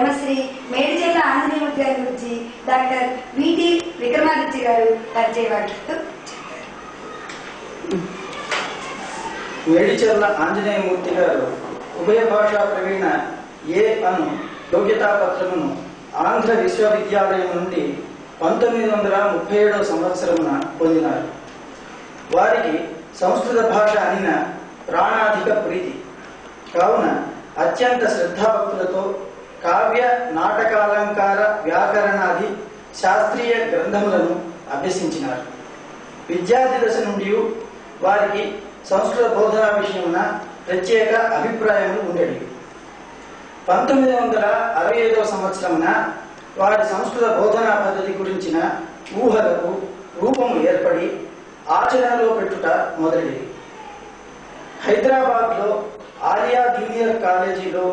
బ్రహ్మశ్రీ మేడిచెర్ల ఆంజనేయమూర్తి గారి గురించి డాక్టర్ విటి విక్రమాదిత్య గారు పరిచయవాడు. మేడిచెర్ల ఆంజనేయమూర్తి గారు ఉభయ భాషా ప్రవీణ ఏ అను యోగ్యతా పత్రమును ఆంధ్ర విశ్వవిద్యాలయం నుండి 1937వ సంవత్సరమున పొందినారు. వారికి సంస్కృత భాష అనిన ప్రాణాధిక ప్రీతి కావున అత్యంత శ్రద్ధాభక్తులతో కావ్య నాటకాలంకార వ్యాకరణాది శాస్త్రీయ గ్రంథములను అభ్యసించినారు. విద్యార్థి దశ నుండి వారికి సంస్కృత బోధనా విషయమున ప్రత్యేక అభిప్రాయములు ఉండేవి. 1965వ సంవత్సరమున వారి సంస్కృత బోధనా పద్ధతి గురించిన ఊహలకు రూపము ఏర్పడి ఆచరణలో పెట్టుట మొదలైంది. హైదరాబాద్లో ఆలియా జూనియర్ కాలేజీలో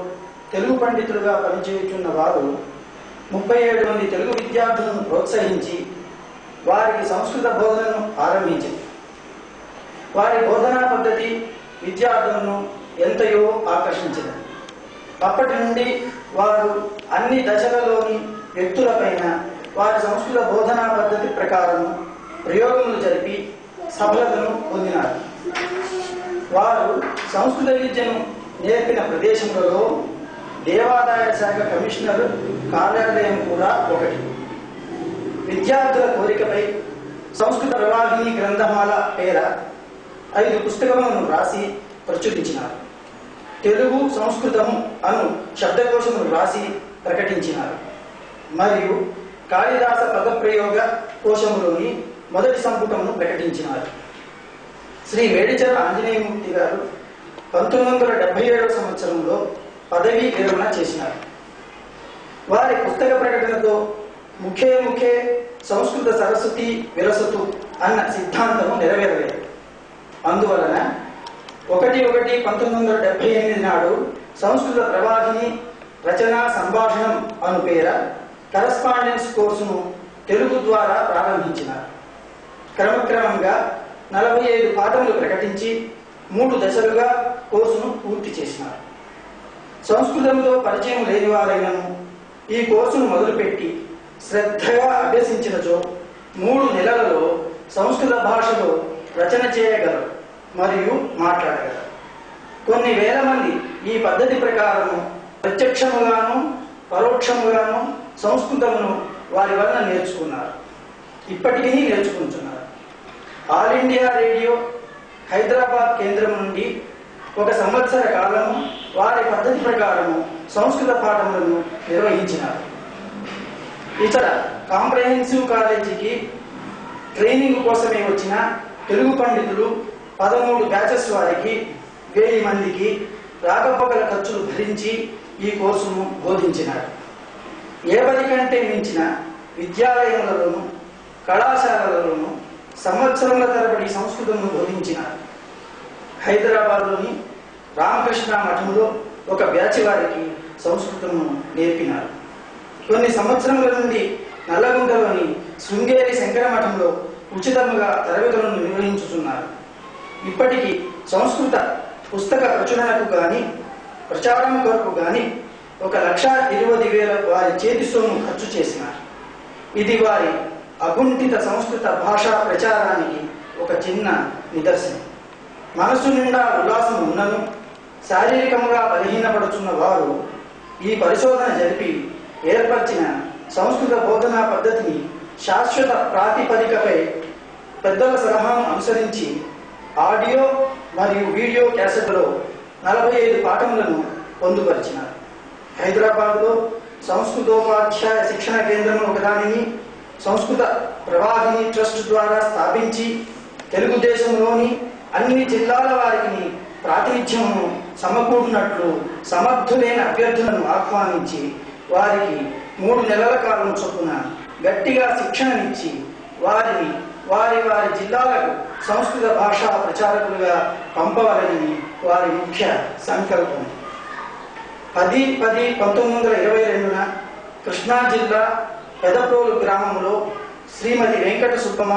తెలుగు పండితులుగా పనిచేయుచున్న వారు 37 మంది తెలుగు విద్యార్థులను ప్రోత్సహించి వారికి సంస్కృత బోధనను ఆరంభించింది. వారి బోధనా పద్ధతి విద్యార్థులను ఎంతయో ఆకర్షించింది. అప్పటి నుండి వారు అన్ని దశలలోని వ్యక్తులపైన వారి సంస్కృత బోధనా పద్ధతి ప్రకారం ప్రయోగములు జరిపి సఫలతను పొందినారు. వారు సంస్కృత విద్యను నేర్పిన ప్రదేశములలో దేవాదాయ శాఖ కమిషనర్ కార్యాలయం కూడా ఒకటి. విద్యార్థుల కోరికపై సంస్కృత ప్రవాహిని గ్రంథమాల పేర 5 పుస్తకములను రాసి ప్రచురించినారు. తెలుగు సంస్కృతము అను శబ్దకోశమును రాసి ప్రకటించినారు. మరియు కాళిదాస పదప్రయోగ కోశములోని మొదటి సంపుటమును ప్రకటించినారు. శ్రీ మేడిచెర్ల ఆంజనేయమూర్తి గారు 1977వ సంవత్సరంలో పదవీ విరమణ చేసినారు. వారి పుస్తక ప్రకటనతో ముఖే సంస్కృత సరస్వతి విరసతు అన్న సిద్ధాంతము నెరవేరలేదు. అందువలన 1/1/1978 నాడు సంస్కృత ప్రవాహిని రచనా సంభాషణం అను పేర కరస్పాండెన్స్ కోర్సును తెలుగు ద్వారా ప్రారంభించినారు. క్రమక్రమంగా 45 పాఠములు ప్రకటించి 3 దశలుగా కోర్సును పూర్తి చేసినారు. సంస్కృతంలో పరిచయం లేని వారైనను ఈ కోర్సును మొదలుపెట్టి శ్రద్ధగా అభ్యసించినచో 3 నెలలలో సంస్కృత భాషలో రచన చేయగలరు మరియు మాట్లాడగలరు. కొన్ని వేల మంది ఈ పద్ధతి ప్రకారము ప్రత్యక్షముగాను పరోక్షముగాను సంస్కృతమును వారి వలన నేర్చుకున్నారు. ఇప్పటికీ నేర్చుకుంటున్నారు. ఆల్ ఇండియా రేడియో హైదరాబాద్ కేంద్రం నుండి 1 సంవత్సర కాలము వారి పద్ధతి ప్రకారము సంస్కృత పాఠములను నిర్వహించినారు. ఇతర కాంప్రహెన్సివ్ కాలేజీకి ట్రైనింగ్ కోసమే వచ్చిన తెలుగు పండితులు 13 బ్యాచెస్ వారికి 1000 మందికి రాకపోకల ఖర్చులు భరించి ఈ కోర్సును బోధించినారు. 50 కంటే మించిన విద్యాలయములలోను కళాశాలలలోను సంవత్సరముల తరబడి సంస్కృతమును బోధించినారు. హైదరాబాద్లోని రామకృష్ణ మఠంలో 1 బ్యాచ్ వారికి సంస్కృతమును నేర్పినారు. కొన్ని సంవత్సరముల నుండి నల్లగుంటలోని శృంగేరి శంకర మఠంలో ఉచితముగా తరగతులను నిర్వహించుతున్నారు. ఇప్పటికీ సంస్కృత పుస్తక ప్రచురణకు గాని ప్రచారం కొరకు గాని 1,20,000 వారి చేతి సొమ్ము ఖర్చు చేసినారు. ఇది వారి అగుంఠిత సంస్కృత భాషా ప్రచారానికి ఒక చిన్న నిదర్శనం. మనసు నిండా ఉల్లాసం ఉన్నను శారీరకంగా బలహీనపడుతున్న వారు ఈ పరిశోధన జరిపి ఏర్పరిచిన సంస్కృత బోధనా పద్ధతిని శాశ్వత ప్రాతిపదికపై పెద్దల సలహాను అనుసరించి ఆడియో మరియు వీడియో క్యాసెట్లో 45 పాఠములను పొందుపరిచినారు. హైదరాబాద్లో సంస్కృతోపాధ్యాయ శిక్షణ కేంద్రం ఒకదానిని సంస్కృత ప్రవాహిని ట్రస్ట్ ద్వారా స్థాపించి తెలుగుదేశంలోని అన్ని జిల్లాల వారికి ప్రాతినిధ్యమును సమకూడినట్లు సమర్థులైన అభ్యర్థులను ఆహ్వానించి వారికి 3 నెలల కాలం చొప్పున గట్టిగా శిక్షణనిచ్చి వారిని వారి జిల్లాలకు సంస్కృత భాషా ప్రచారకులుగా పంపవాలని వారి ముఖ్య సంకల్పం. 10/10/1922న కృష్ణా జిల్లా పెదప్రోలు గ్రామంలో శ్రీమతి వెంకట సుబ్బమ్మ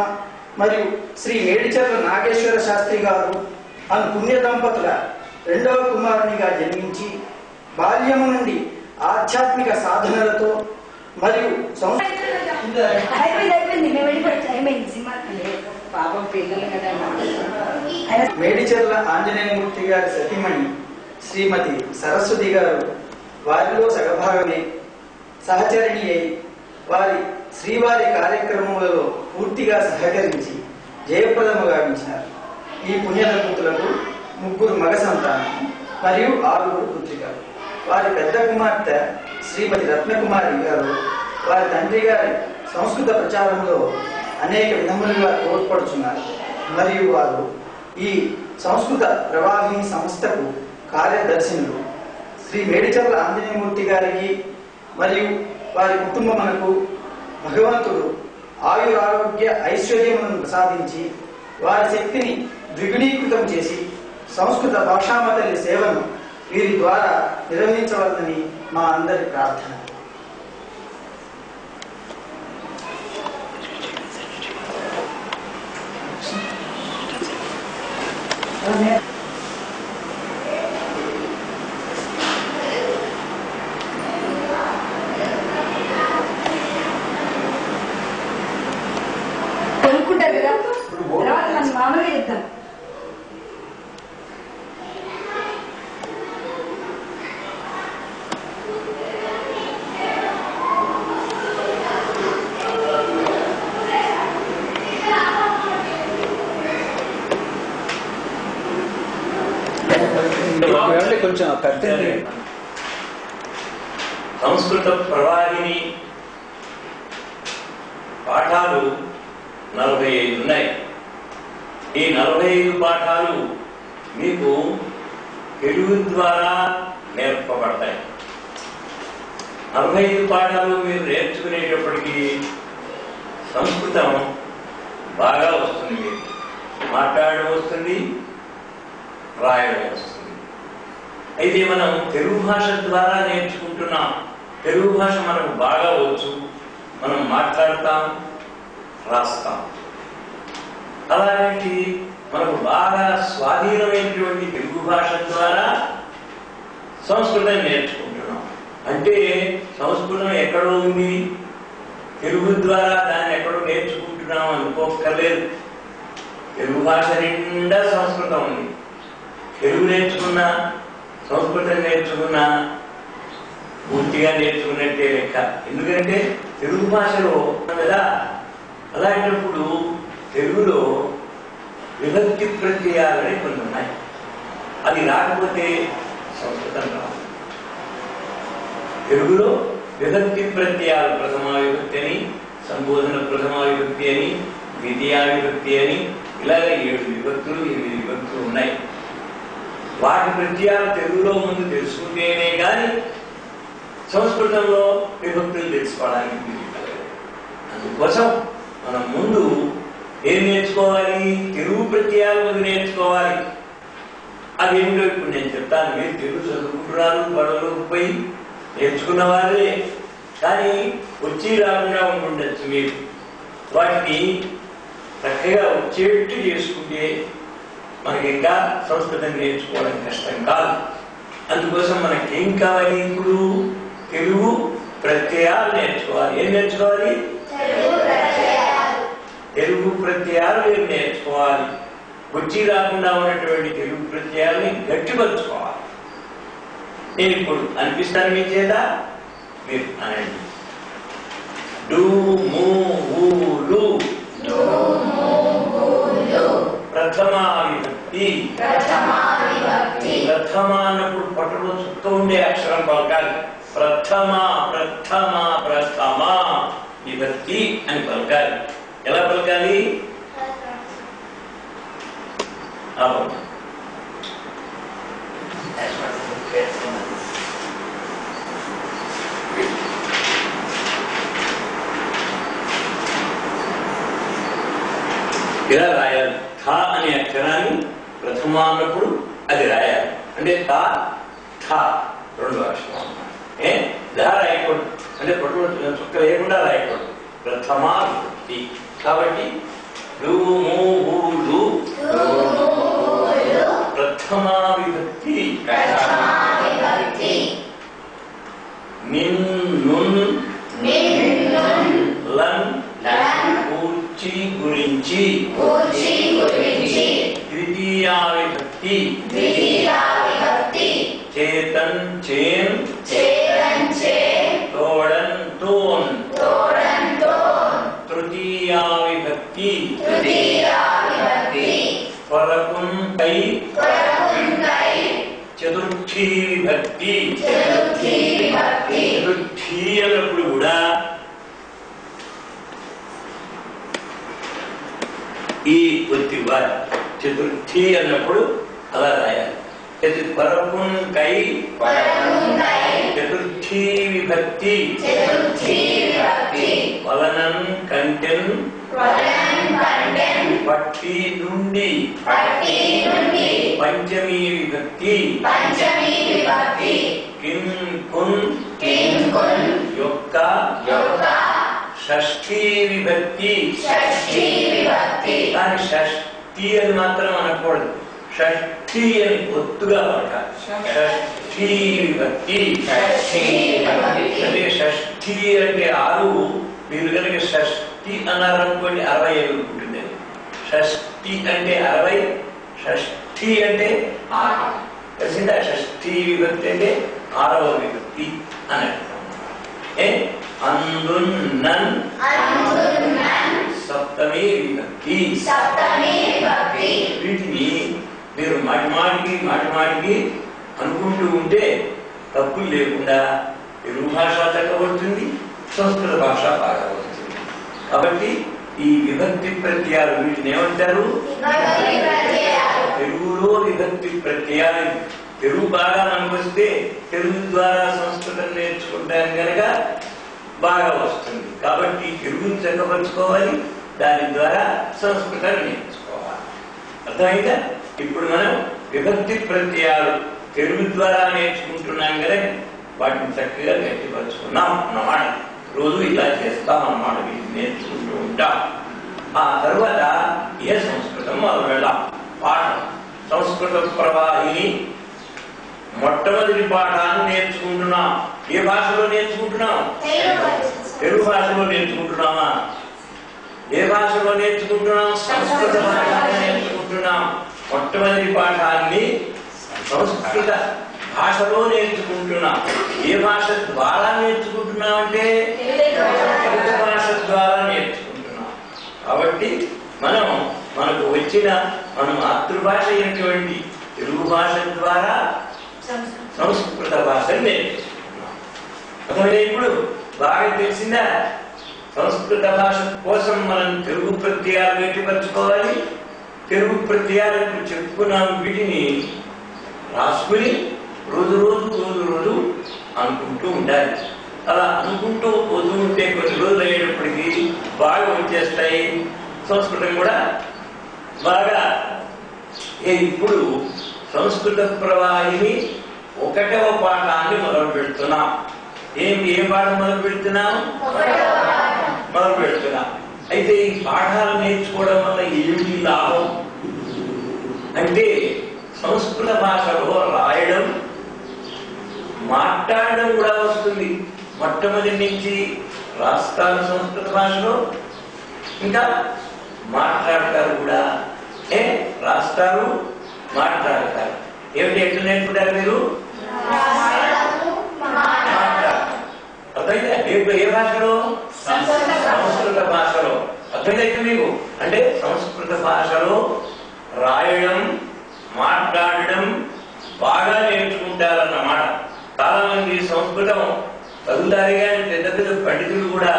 మరియు శ్రీ మేడిచెర్ల నాగేశ్వర శాస్త్రి గారు అను పుణ్య దంపతుల 2వ కుమారునిగా జన్మించి బాల్యము నుండి ఆధ్యాత్మిక సాధనలతో మరియు అయిపోయింది మేము వెళ్ళిపోవచ్చు. అయిపోయింది సినిమా పాపం పిల్లలు కదా. మేడిచెర్ల ఆంజనేయమూర్తి గారి సతీమణి శ్రీమతి సరస్వతి గారు వారిలో సగభాగమే సహచరిణి అయి వారి శ్రీవారి కార్యక్రమములలో పూర్తిగా సహకరించి జయప్రదము గావించినారు. ఈ పుణ్యదంపతులకు 3 మగ సంతానం మరియు 6 పుత్రికలు. వారి పెద్ద కుమార్తె శ్రీమతి రత్నకుమారి గారు వారి తండ్రి గారి సంస్కృత ప్రచారంలో అనేక విధములుగా తోడ్పడుతున్నారు. మరియు వారు ఈ సంస్కృత ప్రవాహిని సంస్థకు కార్యదర్శులు. శ్రీ మేడిచెర్ల ఆంజనేయమూర్తి గారికి మరియు వారి కుటుంబమునకు భగవంతుడు ఆయురారోగ్య ఐశ్వర్యములను ప్రసాదించి వారి శక్తిని ద్విగుణీకృతం చేసి సంస్కృత భాషామతల్లి సేవను వీరి ద్వారా నిర్వహించవలనని మా అందరి ప్రార్థన. కొనుక్కుంటారు కదా, తర్వాత మనం మామూలుగా చెప్తాం. కొంచెం సంస్కృత ప్రవాహిని పాఠాలు 45 ఉన్నాయి. ఈ 45 పాఠాలు మీకు తెలుగు ద్వారా నేర్పబడతాయి. 45 పాఠాలు మీరు నేర్చుకునేటప్పటికీ సంస్కృతం బాగా వస్తుంది. మీకు మాట్లాడడం వస్తుంది, రాయడం వస్తుంది. అయితే మనం తెలుగు భాష ద్వారా నేర్చుకుంటున్నాం. తెలుగు భాష మనకు బాగా వచ్చు. మనం మాట్లాడతాం, రాస్తాం. అలాంటి మనకు బాగా స్వాధీనమైనటువంటి తెలుగు భాష ద్వారా సంస్కృతం నేర్చుకుంటున్నాం. అంటే సంస్కృతం ఎక్కడో ఉంది, తెలుగు ద్వారా దాన్ని ఎక్కడో నేర్చుకుంటున్నాం అనుకోక్కర్లేదు. తెలుగు భాష నిండా సంస్కృతం ఉంది. తెలుగు నేర్చుకున్నా, సంస్కృతం నేర్చుకున్నా పూర్తిగా నేర్చుకున్నట్టే లెక్క. ఎందుకంటే తెలుగు భాషలో కదా. అలాంటప్పుడు తెలుగులో విభక్తి ప్రత్యయాలని కొన్ని ఉన్నాయి. అది రాకపోతే సంస్కృతం రాదు. తెలుగులో విభక్తి ప్రత్యయాలు ప్రథమా విభక్తి అని, సంబోధన ప్రథమా విభక్తి అని, ద్వితీయా విభక్తి అని, ఇలాగ 7 విభక్తులు 8 విభక్తులు ఉన్నాయి. వాటి ప్రత్యయాలు తెలుగులో ముందు తెలుసుకుంటేనే కానీ సంస్కృతంలో విభక్తులు తెలుసుకోవడానికి వీలు. అందుకోసం మనం ముందు ఏం నేర్చుకోవాలి? తెలుగు ప్రత్యయాలు ముందు నేర్చుకోవాలి. అదేమిటో ఇప్పుడు నేను చెప్తాను. మీరు తెలుగు చదువుకుంటున్నారు, గొడవలకు పోయి నేర్చుకున్న వారే, కానీ వచ్చి రాకుండా ఉంటుండొచ్చు. మీరు వాటిని చక్కగా వచ్చేట్టు చేసుకుంటే మనకి ఇంకా సంస్కృతం నేర్చుకోవడం కష్టం కాదు. అందుకోసం మనకి ఏం కావాలి? ఇప్పుడు తెలుగు ప్రత్యయాలు నేర్చుకోవాలి. ఏం నేర్చుకోవాలి? తెలుగు ప్రత్యయాలు మీరు నేర్చుకోవాలి. వచ్చి రాకుండా ఉన్నటువంటి తెలుగు ప్రత్యయాలని గట్టిపరుచుకోవాలి. నేను ఇప్పుడు అనిపిస్తాను మీ చేత, మీరు అనండి. డు ము ఊ లు ప్రథమా విభక్తి. ప్రథమ అన్నప్పుడు పట్టులో చుట్టూ ఉండే అక్షరం పలకాలి. ప్రథమ ప్రథమ ప్రథమ విభక్తి అని పలకాలి. ఎలా పలకాలి? ఇలా రాయాలి. థ అనే అక్షరాన్ని ప్రథమ అన్నప్పుడు అది రాయాలి. అంటే థ థ 2 అక్షరం. ధ రాయకూడదు. అంటే పట్టు చుక్క లేకుండా రాయకూడదు. ప్రథమా విభక్తి. కాబట్టి లు ము ఊ లు ప్రథమా విభక్తి. నిన్ నున్ లన్ కూర్చి గురించి ద్వితీయా విభక్తి చేతన్ చేన్ తోడన్ తోన్ తృతీయా విభక్తి పరకున్ కై చతుర్థీ విభక్తి చతుర్థీ అన్నప్పుడు కూడా ఈ ఒత్తి చతుర్థి అన్నప్పుడు అలా రాయాలి. పరకున్ కై చతుర్థీ విభక్తి వలనన్ కంటెన్ పట్టి నుండి పంచమీ విభక్తి కిన్ కున్ యొక్క షష్ఠీ విభక్తి. కానీ షష్ఠి అని మాత్రం అనకూడదు, షష్ఠి అని ఒత్తుగా పట్టాలి. షష్ఠీ విభక్తి అంటే షష్ఠి అంటే 6. మీరు కనుక షష్ఠి అన్నారనుకోండి 60 ఉంటుంది. షష్ఠి అంటే 60, షష్ఠి అంటే 6. తెలిసిందా? షష్ఠీ విభక్తి అంటే 6వ విభక్తి అని అర్థం. అందున్నన్ సప్తమీ విభక్తి. వీటిని మీరు మాటిమాటికి అనుకుంటూ ఉంటే తప్పులు లేకుండా తెలుగు భాష చక్కబడుతుంది, సంస్కృత భాష బాగా వస్తుంది. కాబట్టి ఈ విభక్తి ప్రత్యయాలు వీటిని ఏమంటారు? తెలుగులో విభక్తి ప్రత్యయాలు. తెలుగు బాగా మనకు వస్తే తెలుగు ద్వారా సంస్కృతం నేర్చుకుంటాం కనుక బాగా వస్తుంది. కాబట్టి తెలుగుని చక్కపరుచుకోవాలి, దాని ద్వారా సంస్కృతాన్ని నేర్చుకోవాలి. అర్థమైందా? ఇప్పుడు మనం విభక్తి ప్రత్యయాలు తెలుగు ద్వారా నేర్చుకుంటున్నాం కదా, వాటిని చక్కగా గట్టిపరుచుకున్నాం అన్నమాట. రోజు ఇలా చేస్తాం అన్నమాట, వీటిని నేర్చుకుంటూ ఉంటాం. ఆ తర్వాత ఏ సంస్కృతం మొదలు వెళ్దాం. పాఠం సంస్కృత ప్రవాహిని మొట్టమొదటి పాఠాన్ని నేర్చుకుంటున్నాం. ఏ భాషలో నేర్చుకుంటున్నాం? తెలుగు భాషలో నేర్చుకుంటున్నామా? ఏ భాషలో నేర్చుకుంటున్నాం? సంస్కృత భాషలో నేర్చుకుంటున్నాం. మొట్టమొదటి పాఠాన్ని సంస్కృత భాషలో నేర్చుకుంటున్నాం. ఏ భాష ద్వారా నేర్చుకుంటున్నాం అంటే తెలుగు భాష ద్వారా నేర్చుకుంటున్నాం. కాబట్టి మనకు వచ్చిన మన మాతృభాష అయినటువంటి తెలుగు భాష ద్వారా సంస్కృత భాషను నేర్చుకుంటున్నాం. అదే ఇప్పుడు బాగా తెలిసిందా? సంస్కృత భాష కోసం మనం తెలుగు ప్రత్యయాలు గట్టిపరచుకోవాలి. తెలుగు ప్రత్యయాలు ఇప్పుడు చెప్పుకున్నాం, వీటిని రాసుకుని రోజు అనుకుంటూ ఉండాలి. అలా అనుకుంటూ పోతూ ఉంటే కొన్ని రోజులు అయ్యేటప్పటికీ బాగా వచ్చేస్తాయి. సంస్కృతం కూడా బాగా. ఇప్పుడు సంస్కృత ప్రవాహిని 1వ పాఠాన్ని మొదలు పెడుతున్నాం. ఏ పాఠం మొదలు పెడుతున్నాం? మొదలు పెడుతున్నాం. అయితే ఈ పాఠాలు నేర్చుకోవడం వల్ల ఏమిటి లాభం అంటే, సంస్కృత భాషలో రాయడం మాట్లాడడం కూడా వస్తుంది. మొట్టమొదటి నుంచి రాస్తారు సంస్కృత భాషలో, ఇంకా మాట్లాడతారు కూడా. రాస్తారు, మాట్లాడతారు. ఏమిటి ఎట్లా నేర్పుతారు మీరు? అర్థమైందా? ఏ భాషలో? సంస్కృత భాషలో. అర్థమైతే మీకు అంటే సంస్కృత భాషలో రాయడం, మాట్లాడడం బాగా నేర్చుకుంటారన్నమాట. చాలా మంది సంస్కృతం చదువుతారు కానీ పెద్ద పెద్ద పండితులు కూడా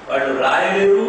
వాళ్ళు రాయలేరు,